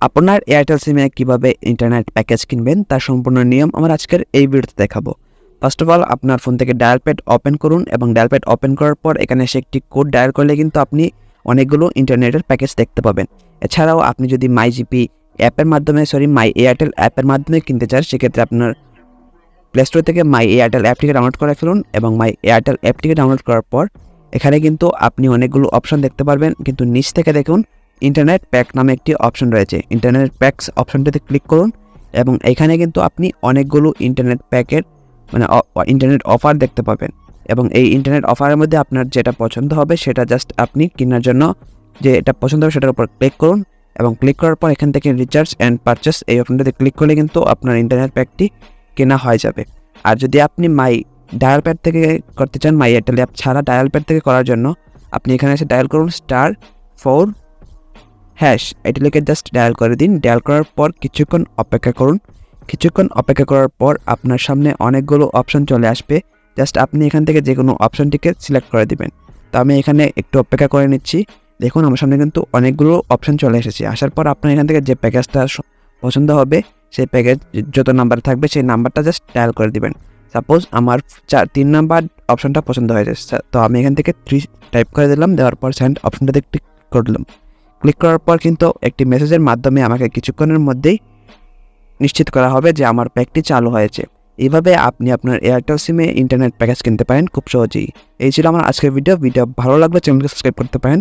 আপনার এয়ারটেল সিমে কিভাবে ইন্টারনেট প্যাকেজ কিনবেন তার সম্পূর্ণ নিয়ম আমার আজকের এই ভিডিওতে দেখাবো। ফার্স্ট অফ অল আপনার ফোন থেকে ডায়াল প্যাড ওপেন করুন এবং ডায়াল প্যাড ওপেন করার পর এখানে এসে একটি কোড ডায়াল করলে কিন্তু আপনি অনেকগুলো ইন্টারনেটের প্যাকেজ দেখতে পাবেন। এছাড়াও আপনি যদি মাই এয়ারটেল অ্যাপের মাধ্যমে কিনতে চান সেক্ষেত্রে আপনার প্লে স্টোর থেকে মাই এয়ারটেল অ্যাপটিকে ডাউনলোড করে ফেলুন এবং মাই এয়ারটেল অ্যাপটিকে ডাউনলোড করার পর এখানে কিন্তু আপনি অনেকগুলো অপশন দেখতে পারবেন, কিন্তু নিচ থেকে দেখুন ইন্টারনেট প্যাক নামে একটি অপশন রয়েছে। ইন্টারনেট প্যাকস অপশনটিতে ক্লিক করুন এবং এখানে কিন্তু আপনি অনেকগুলো ইন্টারনেট প্যাকের ইন্টারনেট অফার দেখতে পাবেন এবং এই ইন্টারনেট অফারের মধ্যে আপনার যেটা পছন্দ হবে সেটা জাস্ট আপনি কেনার জন্য যে এটা পছন্দ হবে সেটার উপর ক্লিক করুন এবং ক্লিক করার পর এখান থেকে রিচার্জ অ্যান্ড পারচেস এই অপশনটিতে ক্লিক করলে কিন্তু আপনার ইন্টারনেট প্যাকটি কেনা হয়ে যাবে। আর যদি আপনি মাই ডায়াল প্যাড থেকে করতে চান, মাই এয়ারটেল অ্যাপ ছাড়া ডায়াল প্যাড থেকে করার জন্য আপনি এখানে এসে ডায়াল করুন *4# এটি লিখে জাস্ট ডায়াল করে দিন। ডায়াল করার পর কিছুক্ষণ অপেক্ষা করুন। কিছুক্ষণ অপেক্ষা করার পর আপনার সামনে অনেকগুলো অপশন চলে আসবে, জাস্ট আপনি এখান থেকে যে কোনো অপশনটিকে সিলেক্ট করে দিবেন। তো আমি এখানে একটু অপেক্ষা করে নিচ্ছি। দেখুন আমার সামনে কিন্তু অনেকগুলো অপশন চলে এসেছে। আসার পর আপনার এখান থেকে যে প্যাকেজটা পছন্দ হবে সেই প্যাকেজ যত নাম্বার থাকবে সেই নাম্বারটা জাস্ট ডায়াল করে দিবেন। সাপোজ আমার 3 নাম্বার অপশনটা পছন্দ হয়েছে, তো আমি এখান থেকে 3 টাইপ করে দিলাম। দেওয়ার পর সেন্ড অপশনটাতে ক্লিক করলাম। ক্লিক করার পর কিন্তু একটি মেসেজের মাধ্যমে আমাকে কিছুক্ষণের মধ্যেই নিশ্চিত করা হবে যে আমার প্যাকটি চালু হয়েছে। এইভাবে আপনি আপনার এয়ারটেল সিমে ইন্টারনেট প্যাকেজ কিনতে পারেন খুব সহজেই। এই ছিল আমার আজকের ভিডিও ভালো লাগলে চ্যানেলকে সাবস্ক্রাইব করতে পারেন।